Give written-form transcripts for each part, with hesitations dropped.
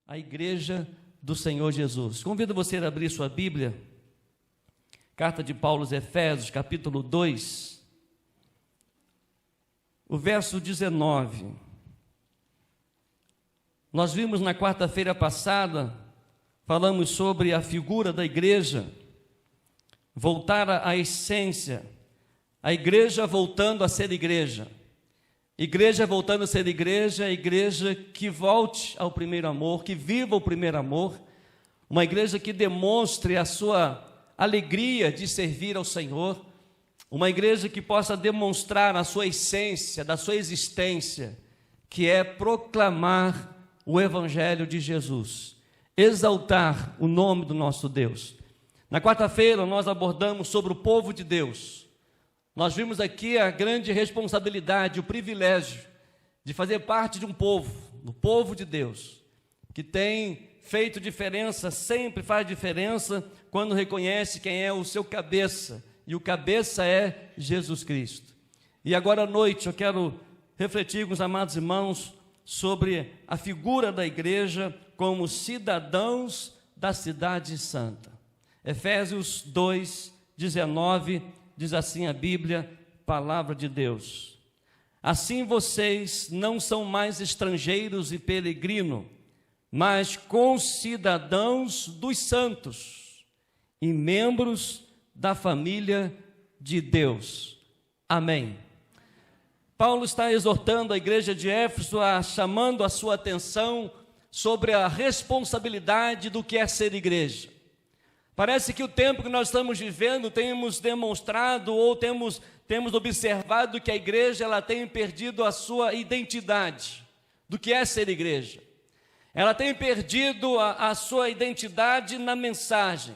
a igreja do Senhor Jesus. Convido você a abrir sua Bíblia, carta de Paulo aos Efésios, capítulo 2, o verso 19. Nós vimos na quarta-feira passada, falamos sobre a figura da igreja, voltar à essência, a igreja voltando a ser igreja. Igreja voltando a ser igreja, igreja que volte ao primeiro amor, que viva o primeiro amor, uma igreja que demonstre a sua alegria de servir ao Senhor, uma igreja que possa demonstrar a sua essência, da sua existência, que é proclamar o Evangelho de Jesus, exaltar o nome do nosso Deus. Na quarta-feira nós abordamos sobre o povo de Deus. Nós vimos aqui a grande responsabilidade, o privilégio de fazer parte de um povo, do povo de Deus, que tem feito diferença, sempre faz diferença quando reconhece quem é o seu cabeça, e o cabeça é Jesus Cristo. E agora à noite eu quero refletir com os amados irmãos sobre a figura da igreja como cidadãos da cidade santa. Efésios 2, 19, diz assim a Bíblia, palavra de Deus: assim vocês não são mais estrangeiros e peregrinos, mas concidadãos dos santos e membros da família de Deus. Amém. Paulo está exortando a igreja de Éfeso, chamando a sua atenção sobre a responsabilidade do que é ser igreja. Parece que o tempo que nós estamos vivendo, temos demonstrado ou temos observado que a igreja ela tem perdido a sua identidade do que é ser igreja. Ela tem perdido a sua identidade na mensagem,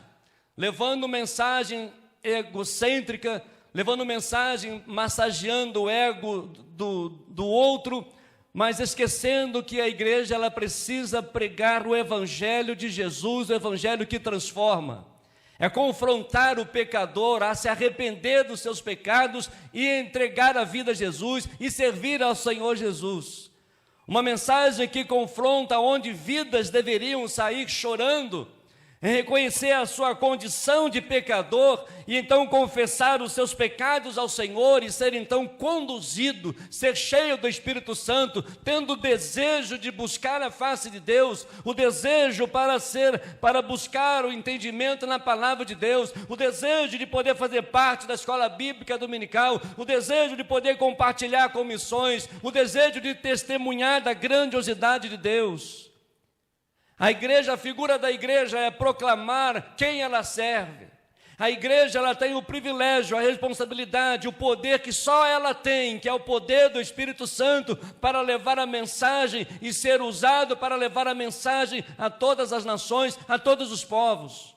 levando mensagem egocêntrica, levando mensagem, massageando o ego do outro, mas esquecendo que a igreja ela precisa pregar o Evangelho de Jesus, o Evangelho que transforma. É confrontar o pecador a se arrepender dos seus pecados e entregar a vida a Jesus e servir ao Senhor Jesus. Uma mensagem que confronta onde vidas deveriam sair chorando, reconhecer a sua condição de pecador e então confessar os seus pecados ao Senhor e ser então conduzido, ser cheio do Espírito Santo, tendo o desejo de buscar a face de Deus, o desejo para buscar o entendimento na palavra de Deus, o desejo de poder fazer parte da escola bíblica dominical, o desejo de poder compartilhar com missões, o desejo de testemunhar da grandiosidade de Deus. A igreja, a figura da igreja é proclamar quem ela serve. A igreja ela tem o privilégio, a responsabilidade, o poder que só ela tem, que é o poder do Espírito Santo para levar a mensagem e ser usado para levar a mensagem a todas as nações, a todos os povos.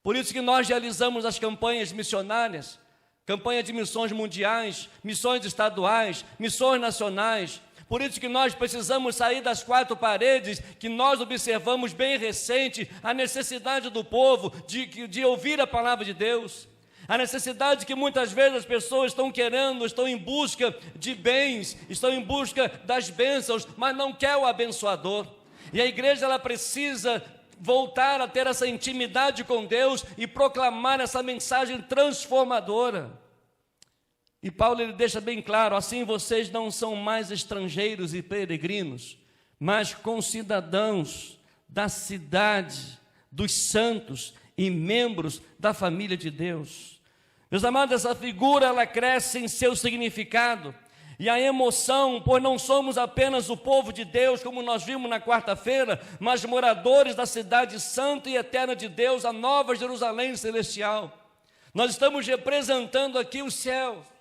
Por isso que nós realizamos as campanhas missionárias, campanha de missões mundiais, missões estaduais, missões nacionais. Por isso que nós precisamos sair das quatro paredes, que nós observamos bem recente, a necessidade do povo de ouvir a palavra de Deus, a necessidade que muitas vezes as pessoas estão em busca de bens, estão em busca das bênçãos, mas não quer o abençoador. E a igreja ela precisa voltar a ter essa intimidade com Deus e proclamar essa mensagem transformadora. E Paulo ele deixa bem claro, assim vocês não são mais estrangeiros e peregrinos, mas concidadãos da cidade, dos santos e membros da família de Deus. Meus amados, essa figura ela cresce em seu significado e a emoção, pois não somos apenas o povo de Deus, como nós vimos na quarta-feira, mas moradores da cidade santa e eterna de Deus, a nova Jerusalém celestial. Nós estamos representando aqui os céus.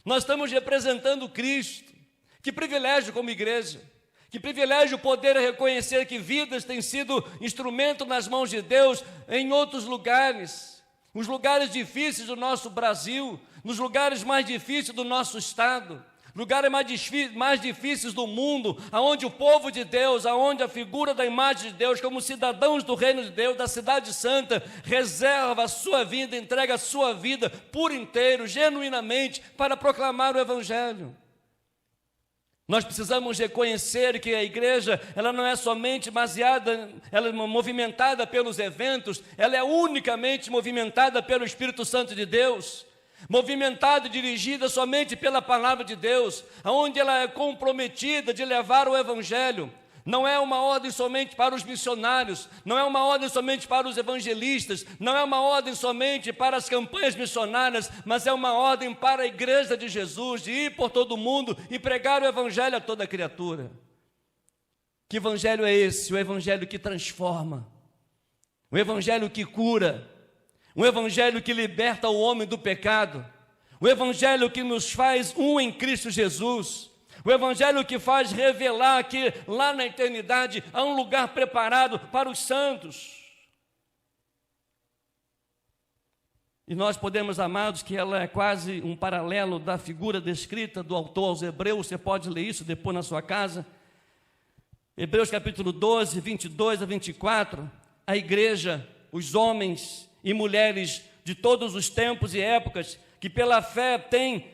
Nós estamos representando Cristo. Que privilégio como igreja, que privilégio poder reconhecer que vidas têm sido instrumento nas mãos de Deus em outros lugares, os lugares difíceis do nosso Brasil, nos lugares mais difíceis do nosso estado, lugares mais difíceis do mundo, aonde o povo de Deus, aonde a figura da imagem de Deus, como cidadãos do reino de Deus, da cidade santa, reserva a sua vida, entrega a sua vida por inteiro, genuinamente, para proclamar o Evangelho. Nós precisamos reconhecer que a igreja, ela não é somente baseada, ela é movimentada pelos eventos, ela é unicamente movimentada pelo Espírito Santo de Deus, movimentada e dirigida somente pela palavra de Deus, onde ela é comprometida de levar o Evangelho. Não é uma ordem somente para os missionários, não é uma ordem somente para os evangelistas, não é uma ordem somente para as campanhas missionárias, mas é uma ordem para a igreja de Jesus, de ir por todo o mundo e pregar o Evangelho a toda criatura. Que Evangelho é esse? O Evangelho que transforma, o Evangelho que cura, o Evangelho que liberta o homem do pecado, o Evangelho que nos faz um em Cristo Jesus, o Evangelho que faz revelar que lá na eternidade há um lugar preparado para os santos. E nós podemos, amados, que ela é quase um paralelo da figura descrita do autor aos Hebreus. Você pode ler isso depois na sua casa. Hebreus capítulo 12, 22 a 24. A igreja, os homens e mulheres de todos os tempos e épocas que pela fé têm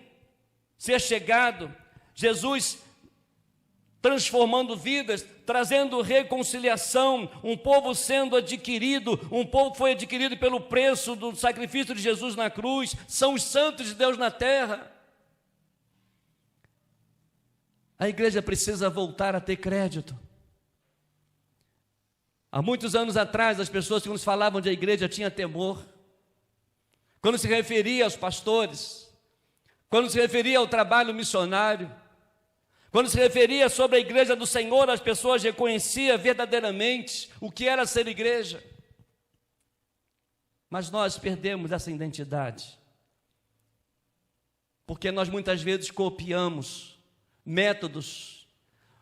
se chegado, Jesus transformando vidas, trazendo reconciliação, um povo sendo adquirido, um povo foi adquirido pelo preço do sacrifício de Jesus na cruz, são os santos de Deus na terra. A igreja precisa voltar a ter crédito. Há muitos anos atrás, as pessoas que nos falavam de igreja tinham temor. Quando se referia aos pastores, quando se referia ao trabalho missionário, quando se referia sobre a igreja do Senhor, as pessoas reconheciam verdadeiramente o que era ser igreja. Mas nós perdemos essa identidade, porque nós muitas vezes copiamos métodos,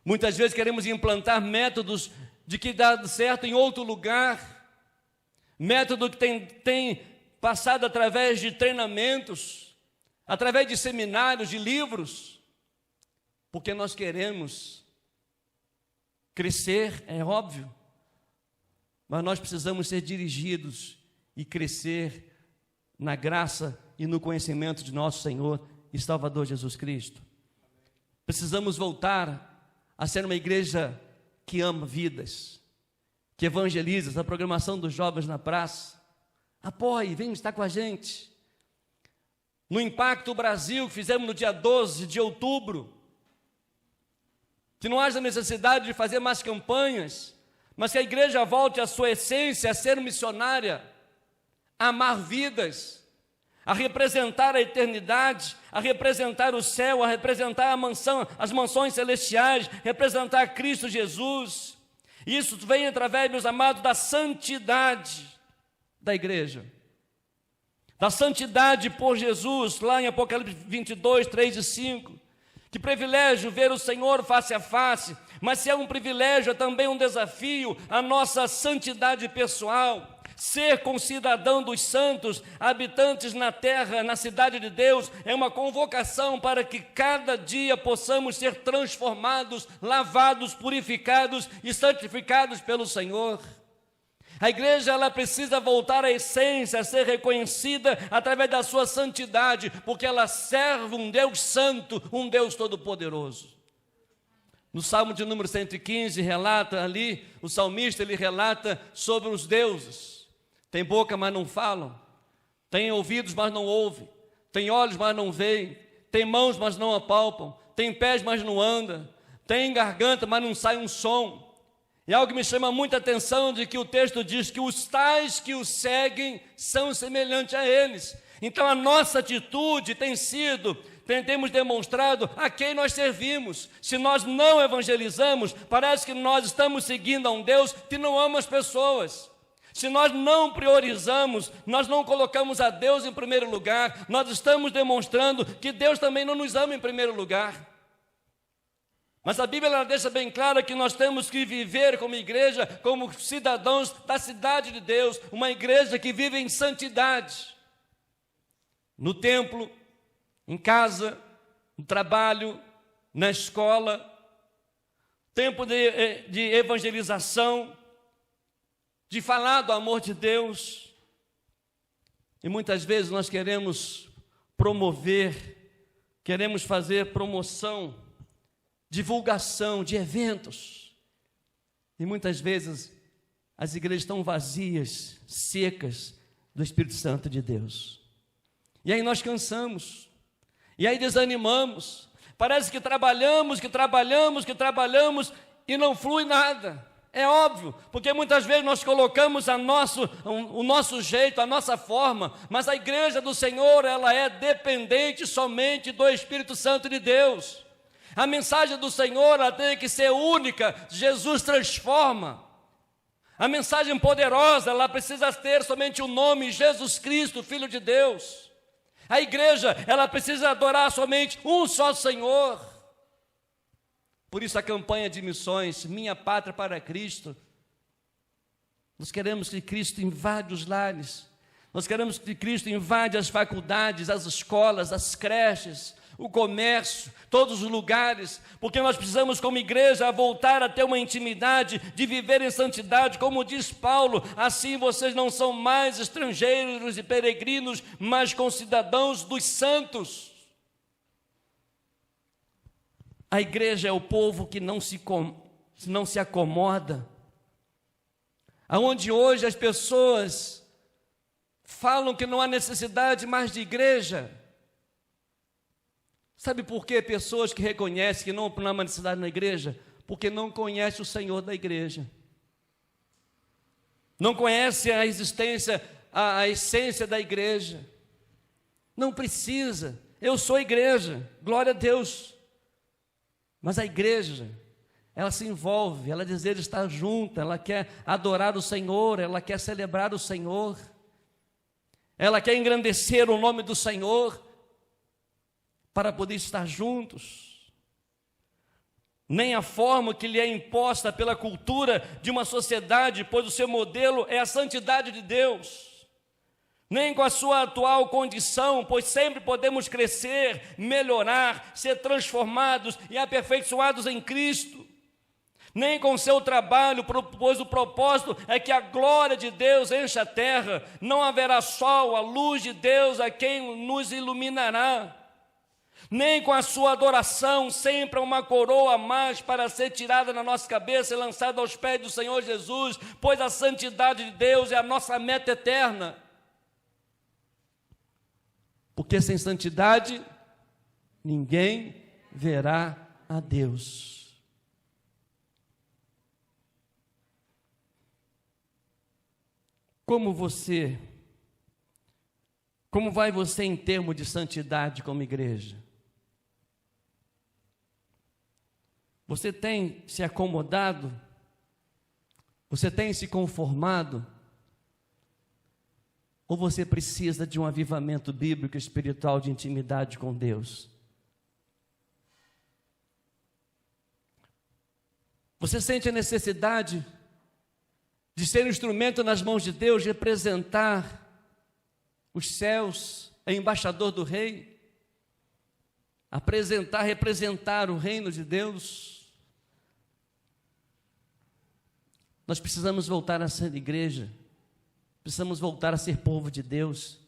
muitas vezes queremos implantar métodos de que dá certo em outro lugar, método que tem passado através de treinamentos, através de seminários, de livros, porque nós queremos crescer, é óbvio, mas nós precisamos ser dirigidos e crescer na graça e no conhecimento de nosso Senhor e Salvador Jesus Cristo. Precisamos voltar a ser uma igreja que ama vidas, que evangeliza. Essa programação dos jovens na praça, apoie, vem estar com a gente. No Impacto Brasil, que fizemos no dia 12 de outubro, que não haja necessidade de fazer mais campanhas, mas que a igreja volte à sua essência, a ser missionária, a amar vidas, a representar a eternidade, a representar o céu, a representar a mansão, as mansões celestiais, representar Cristo Jesus. Isso vem através, meus amados, da santidade da igreja, da santidade por Jesus, lá em Apocalipse 22, 3 e 5. Que privilégio ver o Senhor face a face, mas se é um privilégio, é também um desafio a nossa santidade pessoal, ser concidadão dos santos, habitantes na terra, na cidade de Deus, é uma convocação para que cada dia possamos ser transformados, lavados, purificados e santificados pelo Senhor. A igreja, ela precisa voltar à essência, a ser reconhecida através da sua santidade, porque ela serve um Deus santo, um Deus todo-poderoso. No Salmo de número 115, relata ali, o salmista, ele relata sobre os deuses. Tem boca, mas não falam. Tem ouvidos, mas não ouvem. Tem olhos, mas não veem. Tem mãos, mas não apalpam. Tem pés, mas não andam. Tem garganta, mas não sai um som. E algo que me chama muita atenção de que o texto diz que os tais que o seguem são semelhantes a eles. Então a nossa atitude temos demonstrado a quem nós servimos. Se nós não evangelizamos, parece que nós estamos seguindo a um Deus que não ama as pessoas. Se nós não priorizamos, nós não colocamos a Deus em primeiro lugar, nós estamos demonstrando que Deus também não nos ama em primeiro lugar. Mas a Bíblia ela deixa bem claro que nós temos que viver como igreja, como cidadãos da cidade de Deus, uma igreja que vive em santidade. No templo, em casa, no trabalho, na escola, tempo de evangelização, de falar do amor de Deus. E muitas vezes nós queremos promover, queremos fazer promoção divulgação de eventos. E muitas vezes as igrejas estão vazias, secas do Espírito Santo de Deus. E aí nós cansamos, e aí desanimamos. Parece que trabalhamos e não flui nada. É óbvio, porque muitas vezes nós colocamos o nosso jeito, a nossa forma, mas a igreja do Senhor, ela é dependente somente do Espírito Santo de Deus. A mensagem do Senhor, ela tem que ser única. Jesus transforma. A mensagem poderosa, ela precisa ter somente o nome Jesus Cristo, Filho de Deus. A igreja, ela precisa adorar somente um só Senhor. Por isso a campanha de missões, Minha Pátria para Cristo. Nós queremos que Cristo invade os lares. Nós queremos que Cristo invade as faculdades, as escolas, as creches, o comércio, todos os lugares, porque nós precisamos como igreja voltar a ter uma intimidade, de viver em santidade, como diz Paulo, assim vocês não são mais estrangeiros e peregrinos, mas concidadãos dos santos. A igreja é o povo que não se acomoda, aonde hoje as pessoas falam que não há necessidade mais de igreja. Sabe por que pessoas que reconhecem que não há necessidade na igreja? Porque não conhecem o Senhor da igreja. Não conhecem a existência, a essência da igreja. Não precisa. Eu sou igreja, glória a Deus. Mas a igreja, ela se envolve, ela deseja estar junta, ela quer adorar o Senhor, ela quer celebrar o Senhor. Ela quer engrandecer o nome do Senhor, para poder estar juntos. Nem a forma que lhe é imposta pela cultura de uma sociedade, pois o seu modelo é a santidade de Deus. Nem com a sua atual condição, pois sempre podemos crescer, melhorar, ser transformados e aperfeiçoados em Cristo. Nem com o seu trabalho, pois o propósito é que a glória de Deus encha a terra. Não haverá sol, a luz de Deus é quem nos iluminará. Nem com a sua adoração, sempre uma coroa a mais para ser tirada na nossa cabeça e lançada aos pés do Senhor Jesus, pois a santidade de Deus é a nossa meta eterna. Porque sem santidade, ninguém verá a Deus. Como vai você em termos de santidade como igreja? Você tem se acomodado? Você tem se conformado? Ou você precisa de um avivamento bíblico e espiritual de intimidade com Deus? Você sente a necessidade de ser um instrumento nas mãos de Deus, de representar os céus, é embaixador do Rei? Representar o reino de Deus? Nós precisamos voltar a ser igreja, precisamos voltar a ser povo de Deus,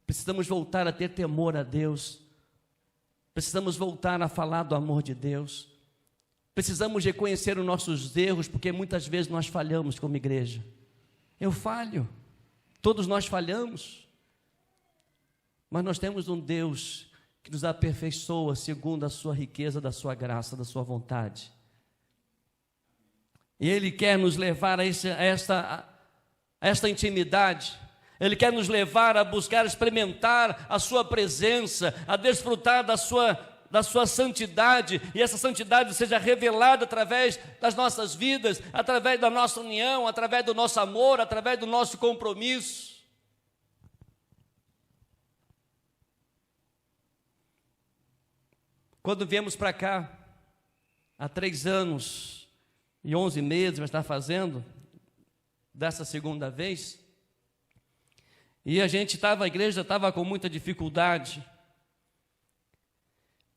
precisamos voltar a ter temor a Deus, precisamos voltar a falar do amor de Deus, precisamos reconhecer os nossos erros, porque muitas vezes nós falhamos como igreja. Eu falho, todos nós falhamos, mas nós temos um Deus que nos aperfeiçoa segundo a sua riqueza, da sua graça, da sua vontade. E Ele quer nos levar a esta intimidade. Ele quer nos levar a buscar, experimentar a sua presença, a desfrutar da sua santidade, e essa santidade seja revelada através das nossas vidas, através da nossa união, através do nosso amor, através do nosso compromisso. Quando viemos para cá, há 3 anos e 11 meses, vai estar fazendo, dessa segunda vez, e a igreja estava com muita dificuldade,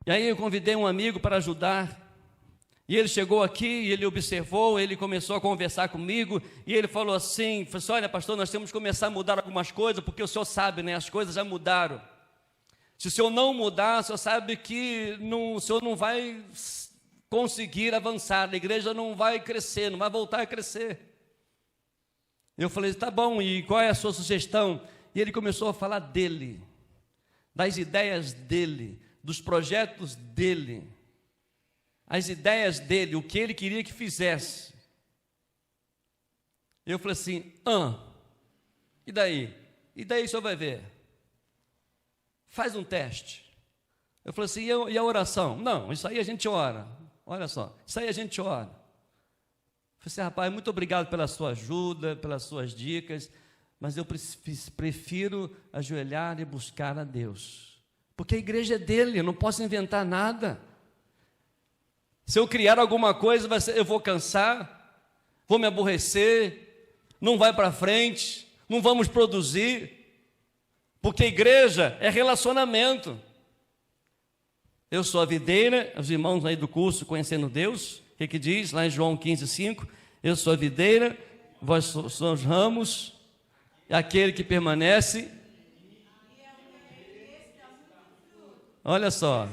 e aí eu convidei um amigo para ajudar, e ele chegou aqui, e ele observou, ele começou a conversar comigo, e ele falou assim, olha pastor, nós temos que começar a mudar algumas coisas, porque o senhor sabe, né, as coisas já mudaram. Se o senhor não mudar, o senhor sabe que o senhor não vai conseguir avançar, a igreja não vai crescer, não vai voltar a crescer. Eu falei, tá bom, e qual é a sua sugestão? E ele começou a falar dele, das ideias dele, dos projetos dele, as ideias dele, o que ele queria que fizesse. Eu falei assim, e daí? E daí o senhor vai ver. Faz um teste. Eu falei assim, e a oração? Não, isso aí a gente ora. Olha só, isso aí a gente ora. Eu falei assim, rapaz, muito obrigado pela sua ajuda, pelas suas dicas, mas eu prefiro ajoelhar e buscar a Deus. Porque a igreja é dele, eu não posso inventar nada. Se eu criar alguma coisa, eu vou cansar, vou me aborrecer, não vai para frente, não vamos produzir. Porque igreja é relacionamento. Eu sou a videira, os irmãos aí do curso Conhecendo Deus, o que diz lá em João 15:5? Eu sou a videira, vós sois os ramos, aquele que permanece. Olha só.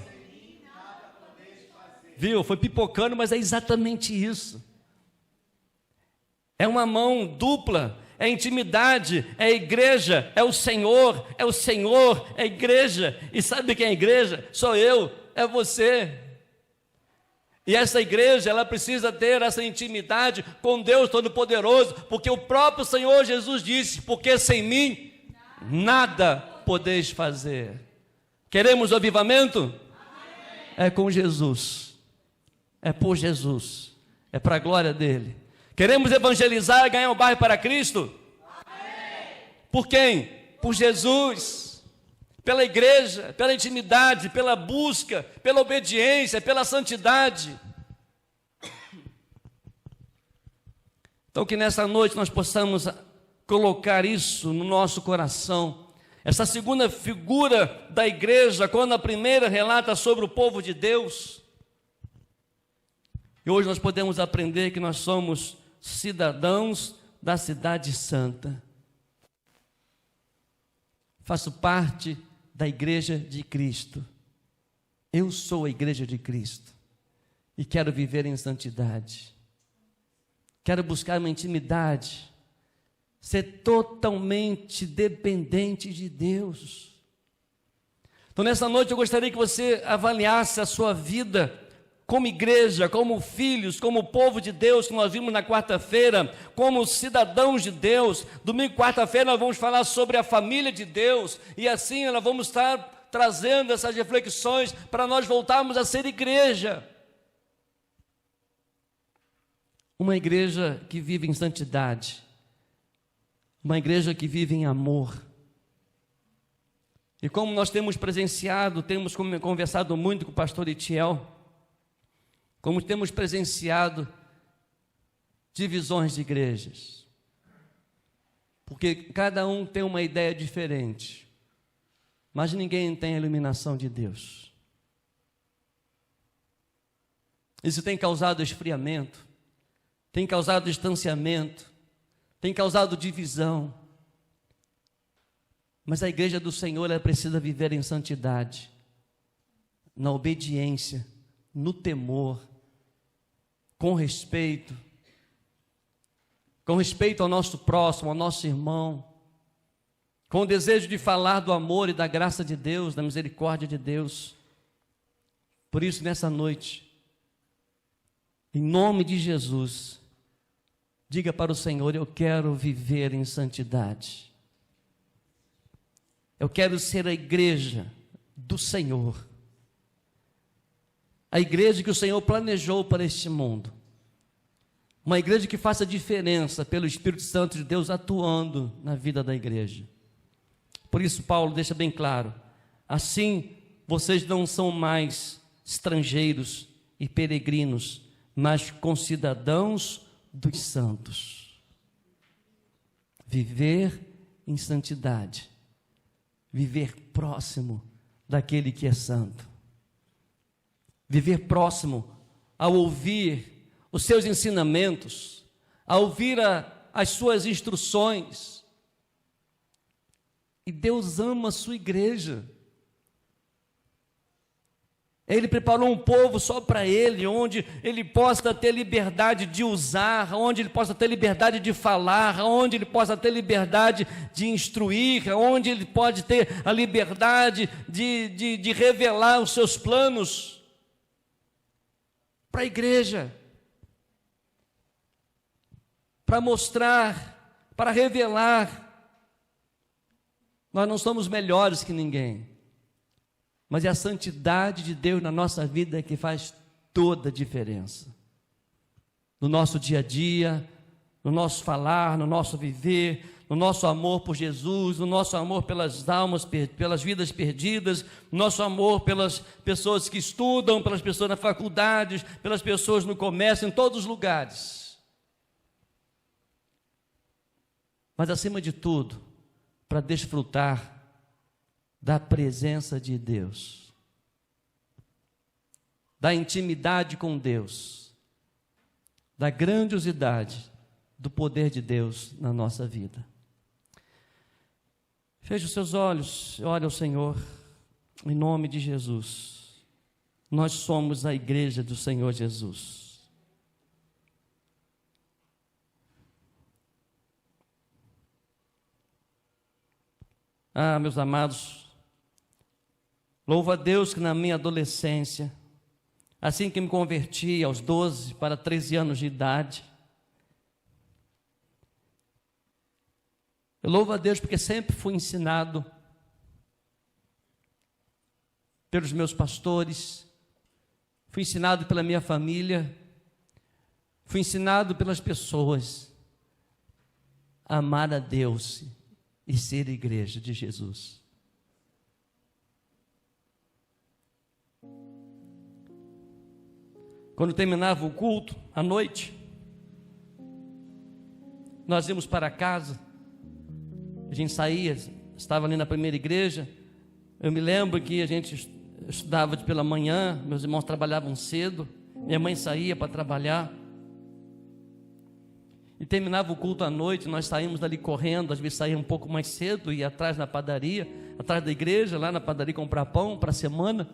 Viu? Foi pipocando, mas é exatamente isso. É uma mão dupla. É intimidade, é a igreja, é o Senhor, é a igreja. E sabe quem é a igreja? Sou eu, é você. E essa igreja, ela precisa ter essa intimidade com Deus Todo-Poderoso, porque o próprio Senhor Jesus disse, porque sem mim, nada podeis fazer. Queremos o avivamento? É com Jesus, é por Jesus, é para a glória dEle. Queremos evangelizar e ganhar o bairro para Cristo? Amém. Por quem? Por Jesus, pela igreja, pela intimidade, pela busca, pela obediência, pela santidade. Então que nessa noite nós possamos colocar isso no nosso coração. Essa segunda figura da igreja, quando a primeira relata sobre o povo de Deus, e hoje nós podemos aprender que nós somos cidadãos da cidade santa. Faço parte da igreja de Cristo. Eu sou a igreja de Cristo e quero viver em santidade. Quero buscar uma intimidade, ser totalmente dependente de Deus. Então nessa noite eu gostaria que você avaliasse a sua vida como igreja, como filhos, como povo de Deus, que nós vimos na quarta-feira, como cidadãos de Deus. Domingo, quarta-feira, nós vamos falar sobre a família de Deus, e assim nós vamos estar trazendo essas reflexões para nós voltarmos a ser igreja. Uma igreja que vive em santidade, uma igreja que vive em amor. E como nós temos presenciado, temos conversado muito com o pastor Itiel, como temos presenciado divisões de igrejas, porque cada um tem uma ideia diferente, mas ninguém tem a iluminação de Deus. Isso tem causado esfriamento, tem causado distanciamento, tem causado divisão. Mas a igreja do Senhor, ela precisa viver em santidade, na obediência, no temor, com respeito ao nosso próximo, ao nosso irmão, com o desejo de falar do amor e da graça de Deus, da misericórdia de Deus. Por isso, nessa noite, em nome de Jesus, diga para o Senhor: eu quero viver em santidade, eu quero ser a igreja do Senhor, a igreja que o Senhor planejou para este mundo, uma igreja que faça diferença pelo Espírito Santo de Deus atuando na vida da igreja. Por isso Paulo deixa bem claro: assim vocês não são mais estrangeiros e peregrinos, mas concidadãos dos santos. Viver em santidade, viver próximo daquele que é santo, viver próximo ao ouvir os seus ensinamentos, ao ouvir as suas instruções. E Deus ama a sua igreja. Ele preparou um povo só para Ele, onde Ele possa ter liberdade de usar, onde Ele possa ter liberdade de falar, onde Ele possa ter liberdade de instruir, onde Ele pode ter a liberdade de revelar os seus planos para a igreja, para mostrar, para revelar. Nós não somos melhores que ninguém, mas é a santidade de Deus na nossa vida que faz toda a diferença. No nosso dia a dia, no nosso falar, no nosso viver, no nosso amor por Jesus, no nosso amor pelas almas, pelas vidas perdidas, no nosso amor pelas pessoas que estudam, pelas pessoas na faculdade, pelas pessoas no comércio, em todos os lugares. Mas acima de tudo, para desfrutar da presença de Deus, da intimidade com Deus, da grandiosidade do poder de Deus na nossa vida. Feche os seus olhos, ore ao Senhor, em nome de Jesus. Nós somos a igreja do Senhor Jesus. Meus amados, louvo a Deus que na minha adolescência, assim que me converti aos 12 para 13 anos de idade, eu louvo a Deus porque sempre fui ensinado pelos meus pastores, fui ensinado pela minha família, fui ensinado pelas pessoas a amar a Deus e ser igreja de Jesus. Quando terminava o culto, à noite, nós íamos para casa, a gente saía, estava ali na primeira igreja. Eu me lembro que a gente estudava pela manhã, meus irmãos trabalhavam cedo, minha mãe saía para trabalhar, e terminava o culto à noite, nós saímos dali correndo, às vezes saía um pouco mais cedo, ia atrás na padaria, atrás da igreja, lá na padaria comprar pão para a semana,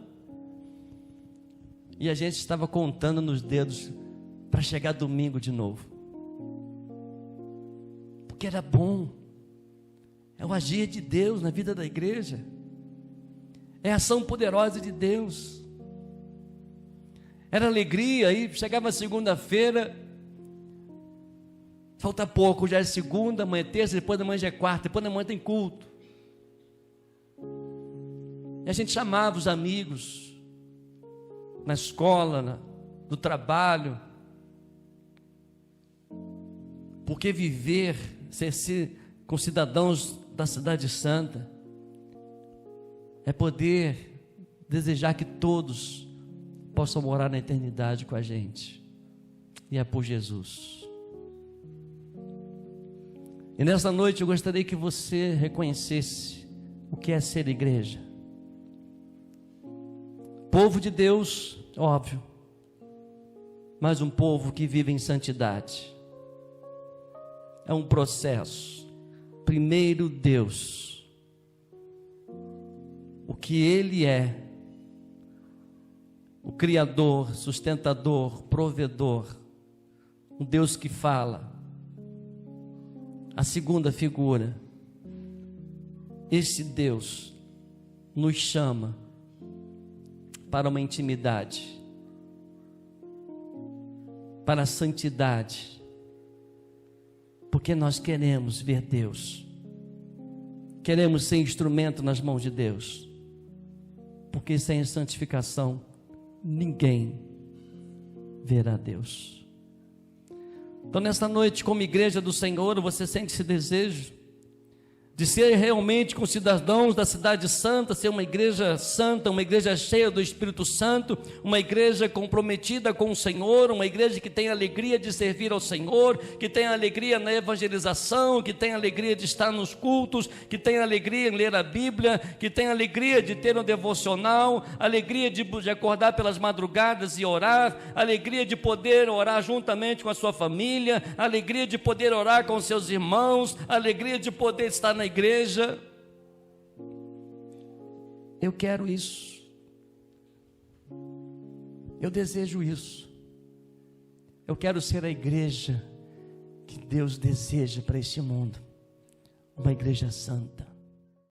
e a gente estava contando nos dedos para chegar domingo de novo, porque era bom, é o agir de Deus na vida da igreja, é a ação poderosa de Deus, era alegria, aí chegava segunda-feira, falta pouco, já é segunda, amanhã é terça, depois da manhã já é quarta, depois da manhã tem culto. E a gente chamava os amigos na escola, no trabalho, porque viver, ser com cidadãos da cidade santa, é poder desejar que todos possam morar na eternidade com a gente, e é por Jesus. E nessa noite eu gostaria que você reconhecesse o que é ser igreja. Povo de Deus, óbvio, mas um povo que vive em santidade. É um processo. Primeiro Deus, o que Ele é, o Criador, sustentador, provedor, um Deus que fala. A segunda figura, esse Deus nos chama para uma intimidade, para a santidade, porque nós queremos ver Deus, queremos ser instrumento nas mãos de Deus, porque sem santificação ninguém verá Deus. Então nessa noite, como igreja do Senhor, você sente esse desejo de ser realmente com cidadãos da cidade santa, ser uma igreja santa, uma igreja cheia do Espírito Santo, uma igreja comprometida com o Senhor, uma igreja que tem alegria de servir ao Senhor, que tem alegria na evangelização, que tem alegria de estar nos cultos, que tem alegria em ler a Bíblia, que tem alegria de ter um devocional, alegria de acordar pelas madrugadas e orar, alegria de poder orar juntamente com a sua família, alegria de poder orar com os seus irmãos, alegria de poder estar na igreja. Eu quero isso. Eu desejo isso. Eu quero ser a igreja que Deus deseja para este mundo, uma igreja santa.